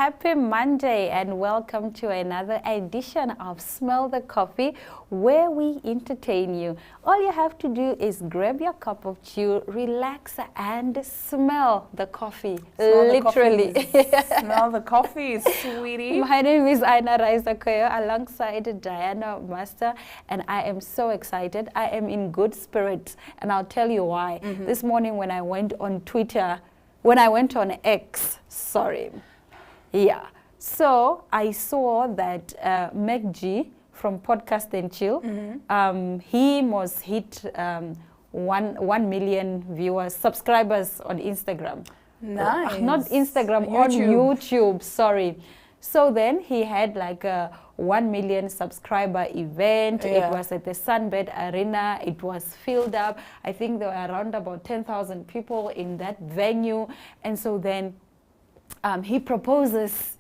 Happy Monday and welcome to another edition of Smell the Coffee, where we entertain you. All you have to do is grab your cup of tea, relax and smell the coffee. Literally. Smell the coffee, sweetie. My name is Aina Raisakoyo alongside Diana Master, and I am so excited. I am in good spirits, and I'll tell you why. This morning when I went on X, yeah. So I saw that Meg G from Podcast and Chill, he must hit 1 million subscribers on Instagram. Nice. Not Instagram, on YouTube, sorry. So then he had like a 1 million subscriber event. Yeah. It was at the Sunbed Arena. It was filled up. I think there were around about 10,000 people in that venue. And so then he proposes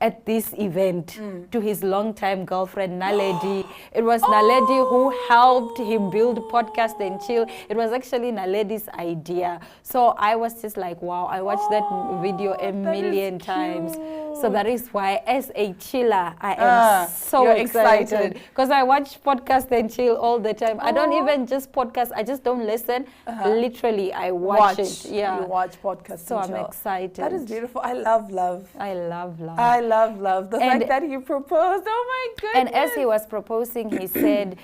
at this event to his longtime girlfriend, Naledi. It was Naledi who helped him build Podcast and Chill. It was actually Naledi's idea. So I was just like, wow, I watched that video a million times. So that is why, as a chiller, I am so excited. Because I watch Podcast and Chill all the time. I don't even just podcast, I just don't listen. Literally, I watch it. Yeah. You watch Podcast so and Chill. I'm excited. That is beautiful. I love love. I love love. I love love. The fact that he proposed, oh my goodness. And as he was proposing, he said,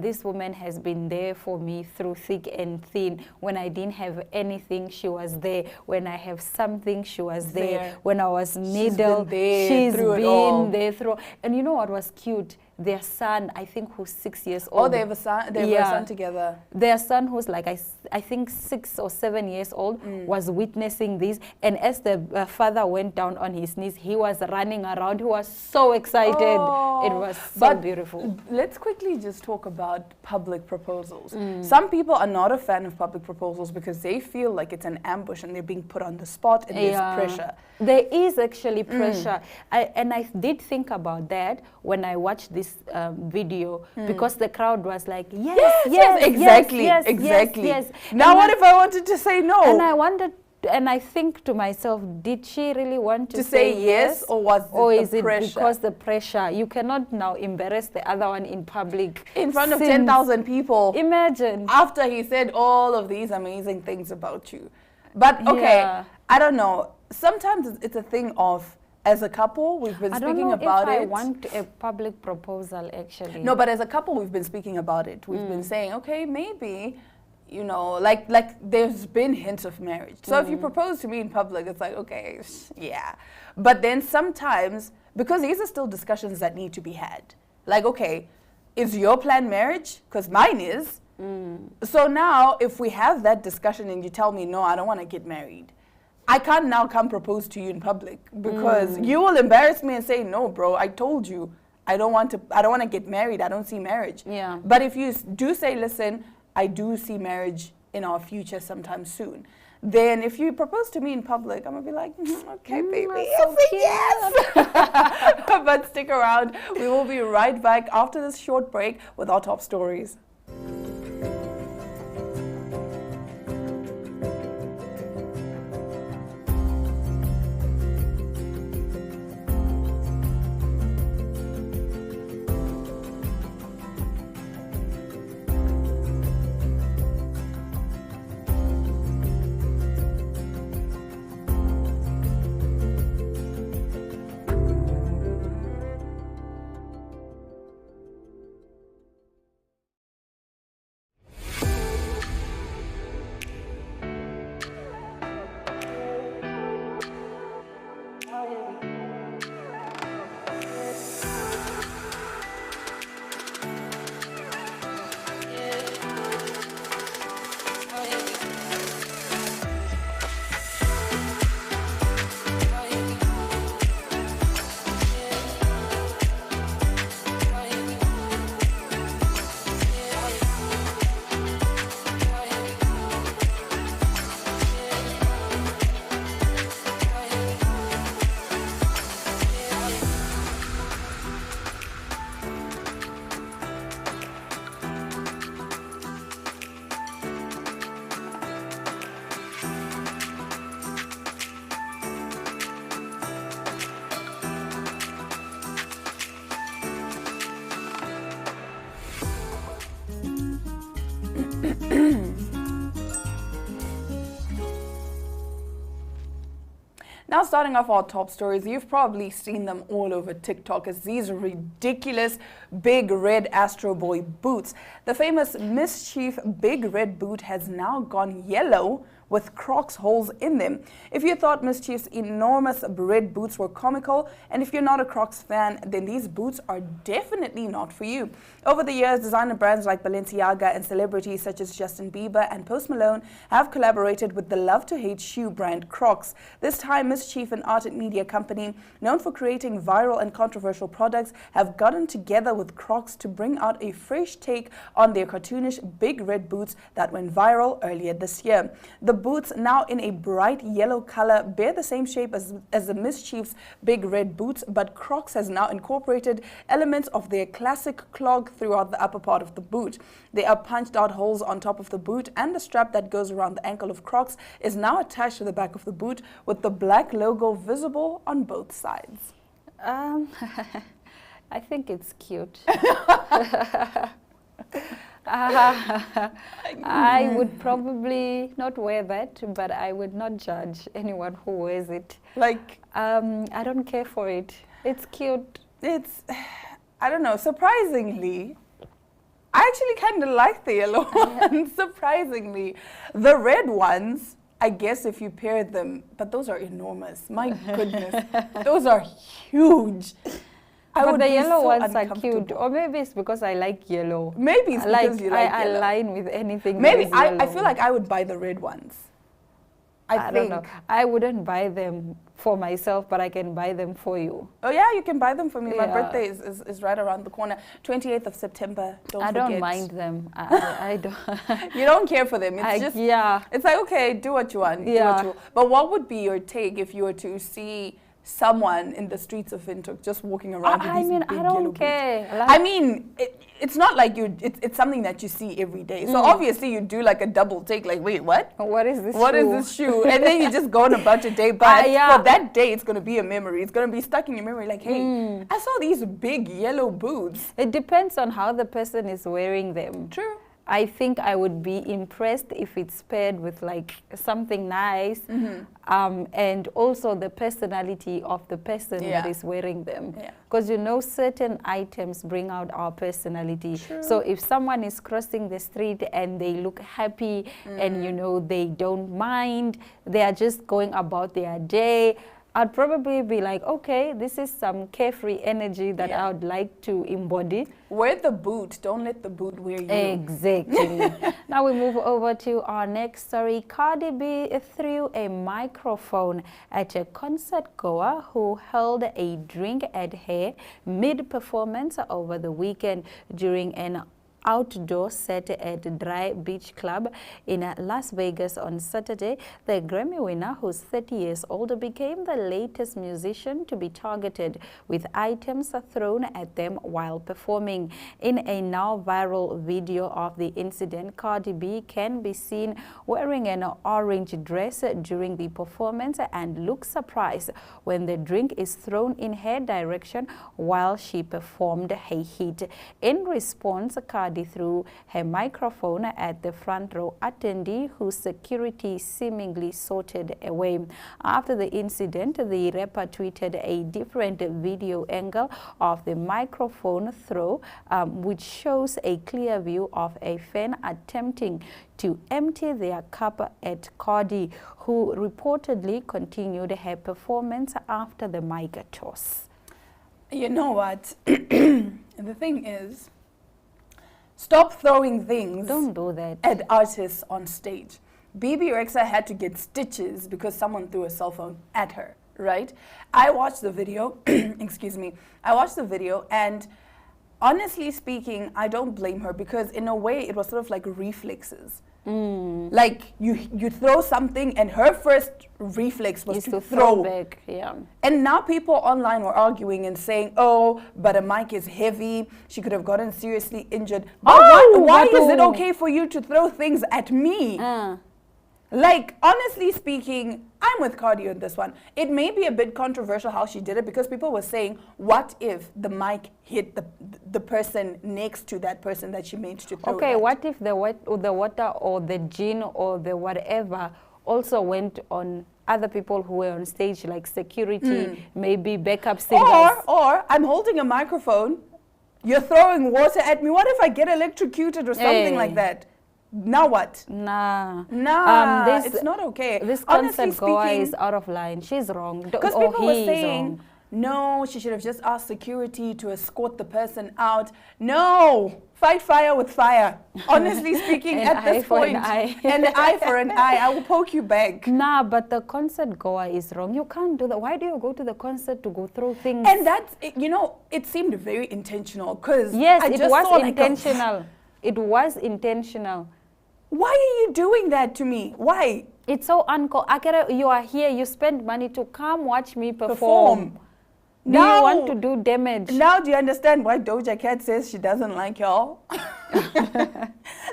this woman has been there for me through thick and thin. When I didn't have anything, she was there. When I have something, she was there. When I was needle, she's been there through. And you know what was cute? Their son, I think, who's 6 years old. Oh, they have a son. They have a son together. Their son, who's like I think 6 or 7 years old, was witnessing this. And as the father went down on his knees, he was running around. He was so excited. It was so beautiful. Let's quickly just talk about public proposals. Some people are not a fan of public proposals because they feel like it's an ambush and they're being put on the spot and there's pressure. There is actually pressure. And I did think about that when I watched this video, because the crowd was like, yes, exactly. Now what if I wanted to say no? And I wondered, and I think to myself, did she really want to say yes? Or was it the pressure? Because the pressure? You cannot now embarrass the other one in public. In front of 10,000 people. Imagine. After he said all of these amazing things about you. But okay, I don't know. Sometimes it's a thing of, as a couple, we've been speaking about it. I want a public proposal, actually. No, but as a couple, we've been speaking about it. We've been saying, okay, maybe, you know, like there's been hints of marriage. So if you propose to me in public, it's like, okay, yeah. But then sometimes, because these are still discussions that need to be had. Like, okay, is your plan marriage? Because mine is. So now, if we have that discussion and you tell me, no, I don't want to get married, I can't now come propose to you in public because you will embarrass me and say, no, bro, I told you I don't want to get married. I don't see marriage. Yeah. But if you do say, listen, I do see marriage in our future sometime soon, then if you propose to me in public, I'm going to be like, okay, baby, yes. But stick around. We will be right back after this short break with our top stories. Now, starting off our top stories, you've probably seen them all over TikTok as these ridiculous big red Astro Boy boots. The famous Mischief big red boot has now gone yellow with Crocs holes in them. If you thought Mischief's enormous red boots were comical, and if you're not a Crocs fan, then these boots are definitely not for you. Over the years, designer brands like Balenciaga and celebrities such as Justin Bieber and Post Malone have collaborated with the love-to-hate shoe brand Crocs. This time, Mischief, an art and media company known for creating viral and controversial products, have gotten together with Crocs to bring out a fresh take on their cartoonish big red boots that went viral earlier this year. The boots, now in a bright yellow color, bear the same shape as the Mischief's big red boots, but Crocs has now incorporated elements of their classic clog throughout the upper part of the boot. There are punched out holes on top of the boot, and the strap that goes around the ankle of Crocs is now attached to the back of the boot with the black logo visible on both sides. I think it's cute. I would probably not wear that, but I would not judge anyone who wears it. Like, I don't care for it. It's cute. It's, I don't know, surprisingly, I actually kind of like the yellow ones, surprisingly. The red ones, I guess if you pair them, but those are enormous. My goodness, those are huge. But the yellow ones are cute. Or maybe it's because I like yellow. Maybe it's because you like yellow. I align with anything. Maybe I feel like I would buy the red ones. I think. Don't know. I wouldn't buy them for myself, but I can buy them for you. Oh yeah, you can buy them for me. My birthday is right around the corner. 28th of September. Don't forget. I don't mind them. I don't. You don't care for them. It's just, yeah. It's like, okay, do what you want. Yeah. Do what you, but what would be your take if you were to see someone in the streets of Windhoek just walking around with these big I yellow don't care. boots? I mean, it's not like it's something that you see every day. So obviously you do like a double take, like, wait, what? What is this What shoe? is this shoe? And then you just go on about your day. But for that day, it's going to be a memory. It's going to be stuck in your memory like, hey, I saw these big yellow boots. It depends on how the person is wearing them. True. I think I would be impressed if it's paired with like something nice, and also the personality of the person that is wearing them. Because you know, certain items bring out our personality. True. So if someone is crossing the street and they look happy and you know they don't mind, they are just going about their day, I'd probably be like, okay, this is some carefree energy that I would like to embody. Wear the boot. Don't let the boot wear you. Exactly. Now we move over to our next story. Cardi B threw a microphone at a concert goer who held a drink at her mid-performance over the weekend during an outdoor set at Dry Beach Club in Las Vegas on Saturday. The Grammy winner, who's 30 years old, became the latest musician to be targeted with items thrown at them while performing. In a now viral video of the incident, Cardi B can be seen wearing an orange dress during the performance and looks surprised when the drink is thrown in her direction while she performed her hit. In response, Cardi threw her microphone at the front row attendee whose security seemingly sorted away. After the incident, the rapper tweeted a different video angle of the microphone throw, which shows a clear view of a fan attempting to empty their cup at Cardi, who reportedly continued her performance after the mic toss. You know what? The thing is, stop throwing things Don't do that. at artists on stage. BB Rexa had to get stitches because someone threw a cell phone at her, right? I watched the video, excuse me, I watched the video, and honestly speaking, I don't blame her because in a way it was sort of like reflexes. Like you throw something and her first reflex was to throw back. Yeah. And now people online were arguing and saying, oh, but a mic is heavy, she could have gotten seriously injured. But why is it okay for you to throw things at me? Like, honestly speaking, I'm with Cardi on this one. It may be a bit controversial how she did it because people were saying, what if the mic hit the person next to that person that she meant to throw Okay, at? what if the water or the gin or the whatever also went on other people who were on stage, like security, maybe backup singers. Or I'm holding a microphone, you're throwing water at me. What if I get electrocuted or something like that? Now what? Nah. It's not okay. This Honestly concert goer speaking, is out of line. She's wrong. because Or people were he is saying, wrong. no, she should have just asked security to escort the person out. No, fight fire with fire. Honestly speaking, An at this eye for an point, eye. an eye for an eye. I will poke you back. Nah, but the concert goer is wrong. You can't do that. Why do you go to the concert to go through things? And that's, it seemed very intentional because yes, I it just was saw intentional. It was intentional. Why are you doing that to me? Why? It's so Akere, you are here. You spend money to come watch me perform. Do Now, you want to do damage? Now do you understand why Doja Cat says she doesn't like y'all?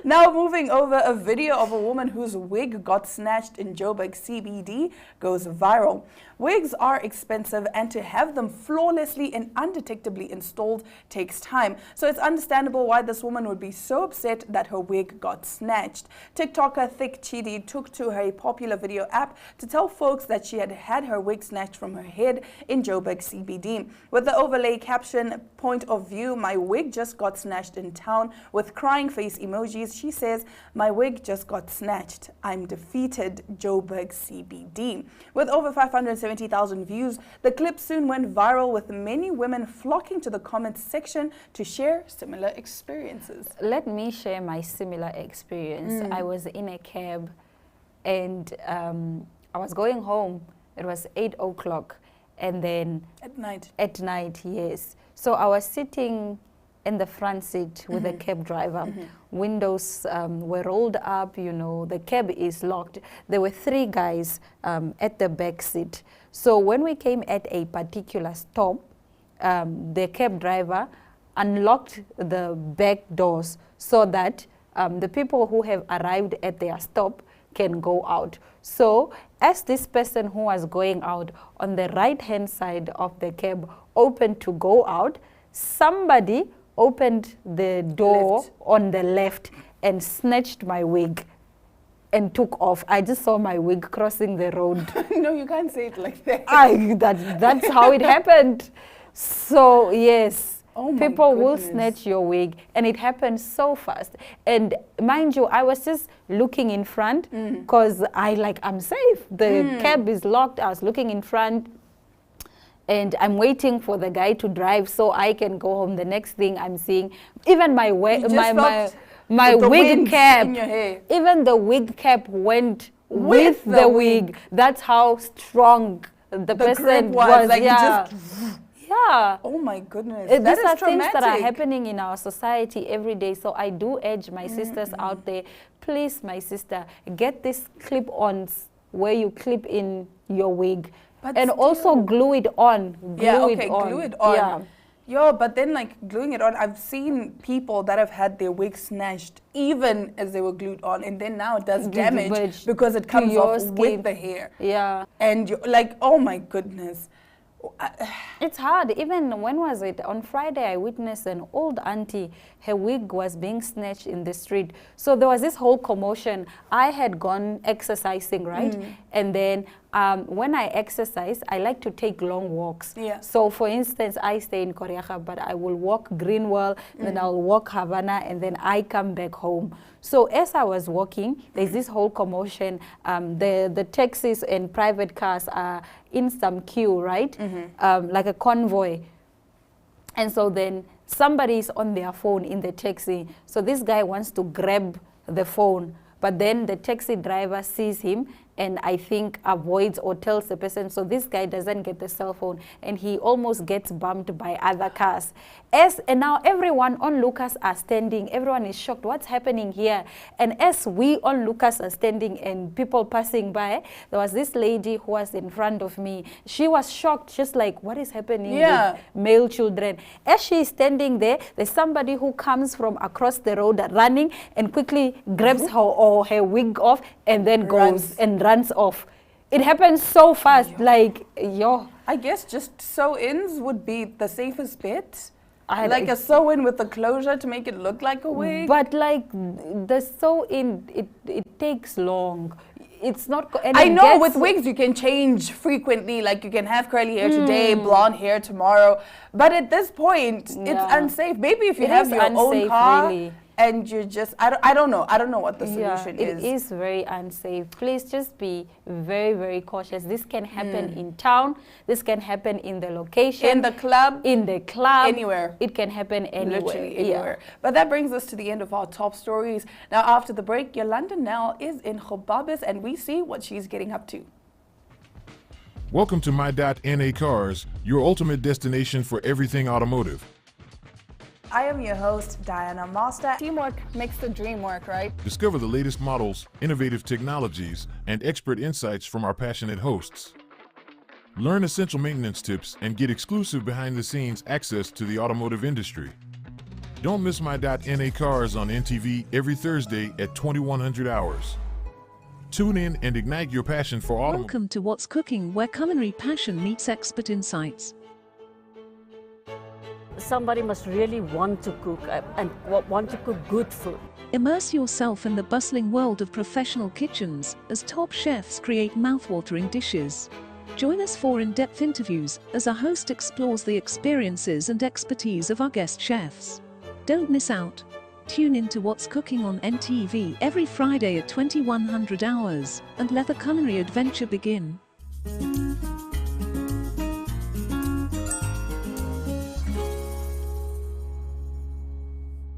Now moving over, a video of a woman whose wig got snatched in Joburg CBD goes viral. Wigs are expensive, and to have them flawlessly and undetectably installed takes time. So it's understandable why this woman would be so upset that her wig got snatched. TikToker Thick Chidi took to her popular video app to tell folks that she had had her wig snatched from her head in Joburg CBD. With the overlay caption, "Point of view, my wig just got snatched in town," with crying face emojis, she says, "My wig just got snatched. I'm defeated, Joburg CBD." With over 570,000 views, the clip soon went viral, with many women flocking to the comments section to share similar experiences. Let me share my similar experience. I was in a cab and I was going home. It was 8 o'clock, and then at night, yes. So I was sitting in the front seat with the cab driver. Windows were rolled up, the cab is locked. There were 3 guys at the back seat. So when we came at a particular stop, the cab driver unlocked the back doors so that the people who have arrived at their stop can go out. So as this person who was going out on the right-hand side of the cab opened to go out, somebody opened the door on the left and snatched my wig and took off. I just saw my wig crossing the road. No, you can't say it like that. That's how it happened. So yes. Oh my People will goodness. snatch your wig, and it happens so fast. And mind you, I was just looking in front because I'm safe. The cab is locked. I was looking in front, and I'm waiting for the guy to drive so I can go home. The next thing I'm seeing, even my wig cap, in your hair. even the wig cap went with the wig. That's how strong the person grip was. like, Yeah. Yeah. Oh my goodness. These That are is things that are traumatic. happening in our society every day. So I do urge my sisters out there, please, my sister, get these clip-ons where you clip in your wig. But and still. also glue it on. Glue it on. Yeah. Yo, but then gluing it on, I've seen people that have had their wig snatched even as they were glued on, and then now it does damage because it comes your off skin. with the hair. Yeah. And you're like, oh my goodness. It's hard. Even when was it? On Friday, I witnessed an old auntie. Her wig was being snatched in the street. So there was this whole commotion. I had gone exercising, right? And then when I exercise, I like to take long walks. Yeah. So for instance, I stay in Koreaga, but I will walk Greenwell, then I'll walk Havana, and then I come back home. So as I was walking, there's this whole commotion. The taxis and private cars are in some queue, right? Like a convoy. And so then somebody's on their phone in the taxi. So this guy wants to grab the phone, but then the taxi driver sees him and I think avoids or tells the person, so this guy doesn't get the cell phone, and he almost gets bumped by other cars. And now everyone onlookers are standing, everyone is shocked, what's happening here? And as we onlookers are standing and people passing by, there was this lady who was in front of me. She was shocked, just like, what is happening with male children? As she is standing there, there's somebody who comes from across the road running and quickly grabs her or her wig off and then goes and runs off. It happens so fast, I guess just sew-ins would be the safest bet. Like a sew-in with the closure to make it look like a wig. But the sew-in, it takes long. it's not. And I it know gets- with wigs you can change frequently, like you can have curly hair today, blonde hair tomorrow. But at this point, it's Yeah. unsafe. Maybe if you It have is your own unsafe, car really. and you're just, I don't know what the Yeah, solution it is. is very unsafe. Please just be very, very cautious. This can happen in town. This can happen in the location. In the club. In the club. Anywhere. It can happen anywhere. Literally anywhere. But that brings us to the end of our top stories. Now, after the break, Yolanda Nell is in Khobabis, and we see what she's getting up to. Welcome to My.NA Cars, your ultimate destination for everything automotive. I am your host, Diana Master. Teamwork makes the dream work, right? Discover the latest models, innovative technologies, and expert insights from our passionate hosts. Learn essential maintenance tips and get exclusive behind-the-scenes access to the automotive industry. Don't miss My.NA Cars on NTV every Thursday at 2100 hours. Tune in and ignite your passion for automotive. Welcome to What's Cooking, where culinary passion meets expert insights. Somebody must really want to cook and want to cook good food. Immerse yourself in the bustling world of professional kitchens as top chefs create mouth-watering dishes. Join us for in-depth interviews as our host explores the experiences and expertise of our guest chefs. Don't miss out. Tune in to What's Cooking on NTV every Friday at 2100 hours and let the culinary adventure begin.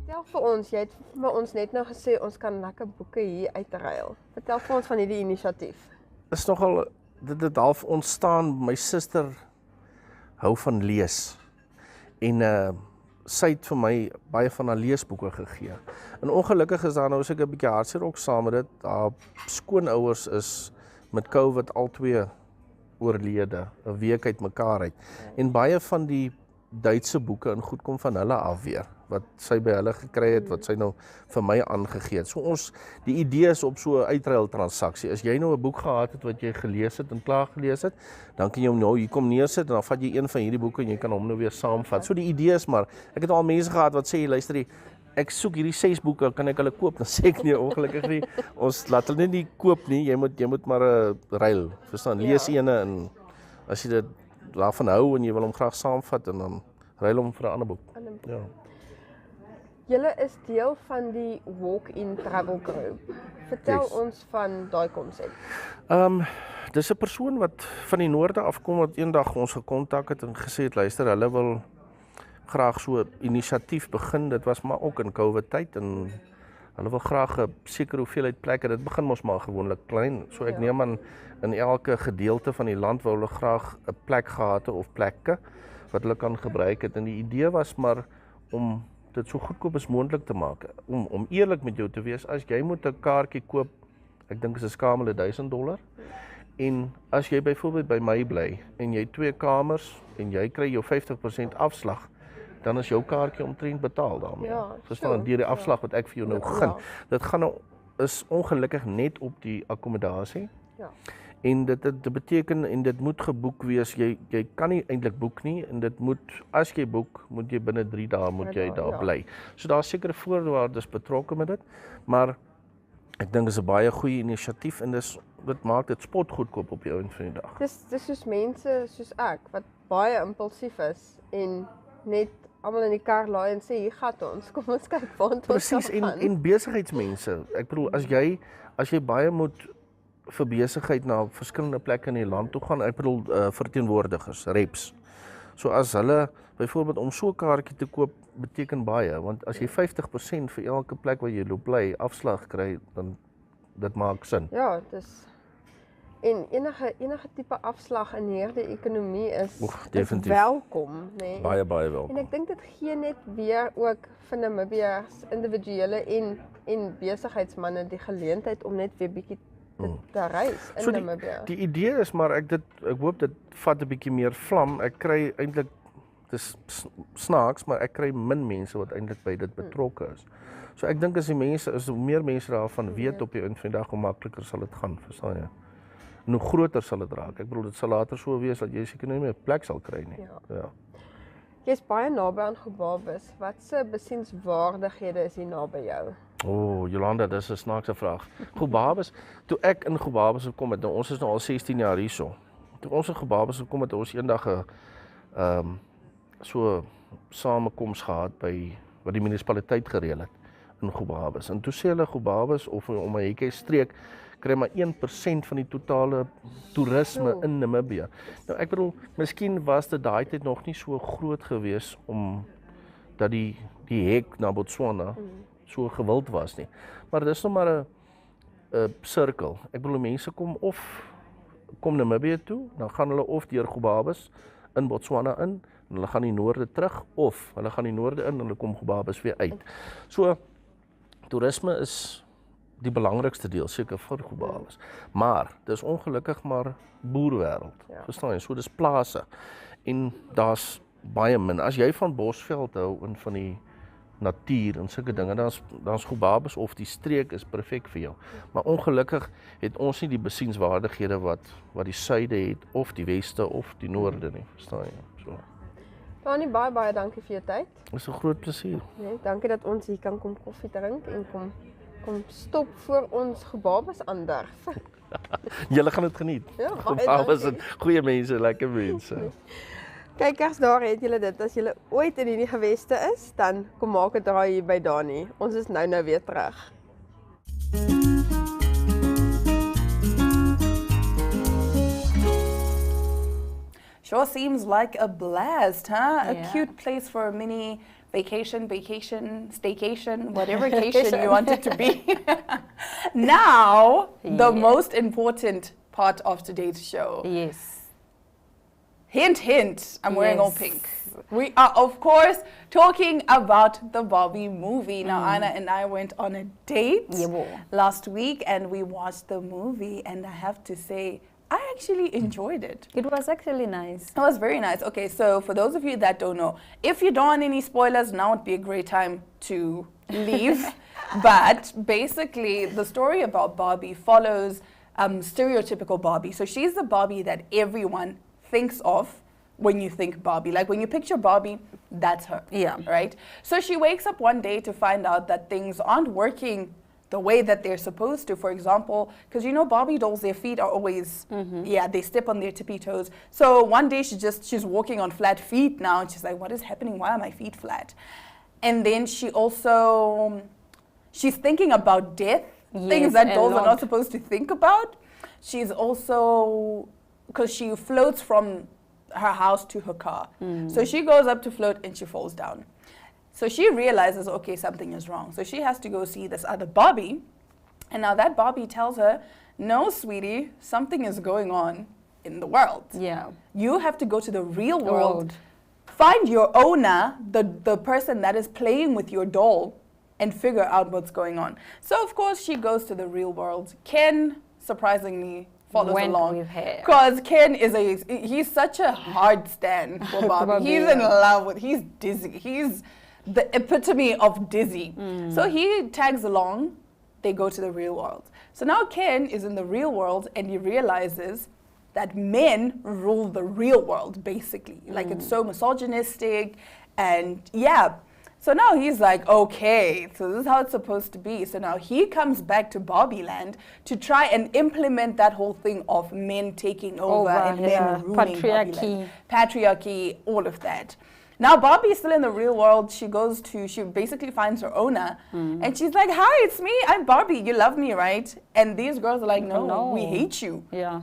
Vertel vir ons, jy het vir ons net nou gesê ons kan lekker boeke hier uitruil. Vertel vir ons van hierdie inisiatief. Is nogal dit het half ontstaan. My suster hou van lees en sy het vir my baie van haar leesboeke gegee. En ongelukkig is daar nou so 'n bietjie hartseer ook saam met dit. Haar skoonouers is met COVID albei oorlede, 'n week uit mekaar uit. En baie van die Duitse boeke en goed kom van hulle af weer, wat sy by hulle gekry het, wat sy nou vir my aangegee het. So die idee is op so 'n uitruil transaksie. As jy nou 'n boek gehad het wat jy gelees het en klaar gelees het, dan kan jy hom nou hier kom neersit en dan vat jy een van hierdie boeke en jy kan hom nou weer saamvat. So die idee is maar, ek het al mense gehad wat sê, luister, ek soek hierdie 6 boeke, kan ek hulle koop? Dan sê ek nee, ongelukkig nie. Ons laat hulle nie koop nie, jy moet maar ruil, verstaan, lees ene en as jy dit daarvan hou en jy wil hom graag saamvat en dan ruil hom vir 'n ander boek. Ja. Julle is deel van die Walk-in Travel Group. Vertel Yes. ons van daai konsep. Dis 'n persoon wat van die noorde afkom wat eendag ons gekontak het en gesê het, luister, hulle wil graag so 'n inisiatief begin. Dit was maar ook in COVID tyd en hulle wil graag 'n sekere hoeveelheid plekke. Dit begin mos maar gewoonlik klein. So ek neem aan in elke gedeelte van die land wou hulle graag 'n plek gehad het of plekke wat hulle kan gebruik het. En die idee was maar om dit so goedkoop as moontlik te maak. Om eerlik met jou te wees, as jy moet 'n kaartjie koop, ek dink is 'n skamele $1000. En as jy byvoorbeeld by my bly en jy 2 kamers en jy kry jou 50% afslag, dan is jou kaartjie omtrent betaal daarmee. Ja, Verstaan, deur die afslag wat ek vir jou nou gun. Ja. Dit gaan nou is ongelukkig net op die akkommodasie. Ja. En dit beteken en dit moet geboek wees. Jy kan nie eintlik boek nie en dit moet, as jy boek, moet jy binne 3 dae moet jy daar bly. So daar's sekere voorwaardes betrokke met dit, maar ek dink dit is 'n baie goeie inisiatief en dit maak dit spotgoedkoop op jou einde van die dag. Dis soos mense soos ek wat baie impulsief is en net almal in die kar laai en sê hier gaan ons, kom ons kyk waar ons Presies, en besigheidsmense. Ek bedoel as jy baie moet vir besigheid na verskillende plekke in die land toe gaan, ek bedoel verteenwoordigers, reps. So as hulle byvoorbeeld om so 'n kaartjie te koop beteken baie, want as jy 50% vir elke plek waar jy loop bly afslag kry, dan dit maak sin. Ja, dis en enige tipe afslag in hierdie ekonomie is definitief welkom, nê. Baie welkom. En ek dink dit gee net weer ook vir Namibiërs individuele en besigheidsmense die geleentheid om net weer bietjie te reis in Namibië. Die idee is maar ek hoop dit vat 'n bietjie meer vlam. Ek kry eintlik, dis snaaks, maar ek kry min mense wat eintlik by dit betrokke is. So ek dink as hoe meer mense daarvan weet op die einde van die dag, hoe makliker sal dit gaan, verstaan jy? En hoe groter sal dit raak. Ek bedoel dit sal later so wees dat jy seker nie meer 'n plek sal kry nie. Ja. Jy's baie naby aan Khobabis. Watse besienswaardighede is hier naby jou? Jolanda, dis 'n snaakse vraag. Gobabes, toe ek in Gobabes gekom het, nou ons is nou al 16 jaar hierso. Toe ons in Gobabes gekom het, ons eendag 'n so samekoms gehad by wat die munisipaliteit gereël het in Gobabes. En toe sê hulle Gobabes of om 'n hekkie streek kry maar 1% van die totale toerisme in Namibië. Nou ek bedoel, miskien was dit daai tyd nog nie so groot gewees om dat die hek na Botswana so gewild was nie. Maar dis nog maar 'n sirkel. Ek bedoel mense kom Namibië toe, dan gaan hulle of deur Gobabes in Botswana in, en hulle gaan die noorde terug, of hulle gaan die noorde in en hulle kom Gobabes weer uit. So toerisme is die belangrikste deel seker vir Gobabes. Maar dis ongelukkig maar boerwêreld. Verstaan jy? So dis plase. En daar's baie min. As jy van Bosveld hou en van die natuur en sulke dinge, dan's Gobabes of die streek is perfek vir jou. Maar ongelukkig het ons nie die besienswaardighede wat die suide het, of die weste of die noorde nie, verstaan jy? So. Dani, baie dankie vir jou tyd. Dis 'n groot plesier. Nee, dankie dat ons hier kan kom koffie drink en kom stop voor ons Gobabes aanderf. Julle gaan dit geniet. Ja, Gobabes is goeie mense, lekker mense. Kykers, daar het julle dit. As julle ooit in hierdie geweste is, dan kom maak 'n draai hier by Dani. Ons is nou weer terug. Sure seems like a blast, huh? A cute place for a mini vacation, staycation, whatever vacation you want it to be. Now, the most important part of today's show. Yes. Hint, hint, I'm wearing all pink. We are, of course, talking about the Barbie movie. Now, Anna and I went on a date last week and we watched the movie, and I have to say, I actually enjoyed it. It was actually nice. It was very nice. Okay, so for those of you that don't know, if you don't want any spoilers, now would be a great time to leave. But basically, the story about Barbie follows stereotypical Barbie. So she's the Barbie that everyone thinks of when you think Barbie. Like when you picture Barbie, that's her. Yeah. Right? So she wakes up one day to find out that things aren't working the way that they're supposed to. For example, because you know Barbie dolls, their feet are always, they step on their tippy toes. So one day she's walking on flat feet now, and she's like, what is happening? Why are my feet flat? And then she's thinking about death, things that dolls are not supposed to think about. She's also, because she floats from her house to her car. So she goes up to float and she falls down. So she realizes, okay, something is wrong. So she has to go see this other Barbie. And now that Barbie tells her, no, sweetie, something is going on in the world. Yeah. You have to go to the real world, find your owner, the person that is playing with your doll, and figure out what's going on. So, of course, she goes to the real world. Ken, surprisingly, follows along. Because Ken he's such a hard stand for Barbie. He's in love with, he's dizzy. He's the epitome of dizzy. So he tags along, they go to the real world. So now Ken is in the real world and he realizes that men rule the real world, basically. Like it's so misogynistic and So now he's like, okay, so this is how it's supposed to be. So now he comes back to Barbie Land to try and implement that whole thing of men taking over and men ruling Barbie Land. Patriarchy, all of that. Now Barbie is still in the real world. She basically finds her owner and she's like, hi, it's me, I'm Barbie, you love me, right? And these girls are like, no, we hate you. Yeah.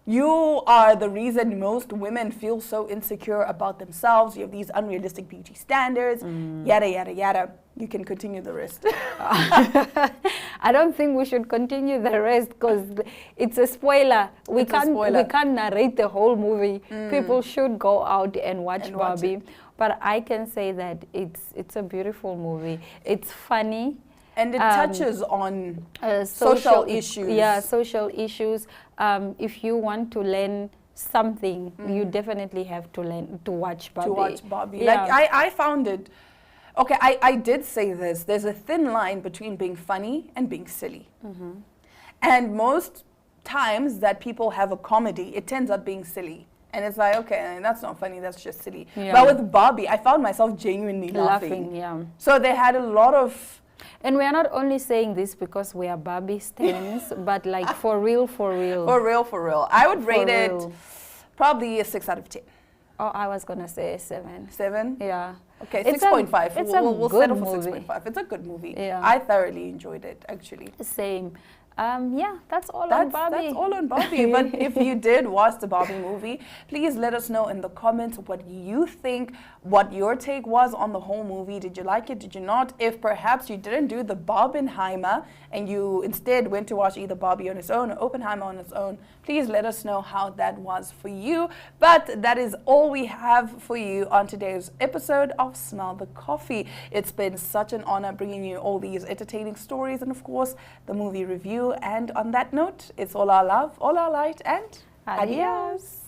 You are the reason most women feel so insecure about themselves. You have these unrealistic beauty standards, yada, yada, yada. You can continue the rest. I don't think we should continue the rest because it's a spoiler. We can't narrate the whole movie. People should go out and watch Barbie. But I can say that it's a beautiful movie. It's funny. And it touches on social issues. Yeah, social issues. If you want to learn something, you definitely have to watch Barbie. To watch Barbie. Yeah. Like I found it. Okay, I did say this. There's a thin line between being funny and being silly. And most times that people have a comedy, it ends up being silly. And it's like, okay, that's not funny, that's just silly. Yeah. But with Barbie, I found myself genuinely laughing. Yeah. So they had a lot of And we are not only saying this because we are Barbie stans, but like for real, for real. For real, for real. I would rate it real. probably a 6 out of 10. Oh, I was gonna say a 7. 7? Yeah. Okay, It's 6.5. a- it's a We'll good settle for movie. 6.5. It's a good movie. Yeah. I thoroughly enjoyed it, actually. Same. Yeah, that's all on Barbie. That's all on Barbie. But if you did watch the Barbie movie, please let us know in the comments what you think, what your take was on the whole movie. Did you like it? Did you not? If perhaps you didn't do the Barbenheimer and you instead went to watch either Barbie on its own or Oppenheimer on its own, please let us know how that was for you. But that is all we have for you on today's episode of Smell the Coffee. It's been such an honor bringing you all these entertaining stories and, of course, the movie review. And on that note, it's all our love, all our light, and Adios.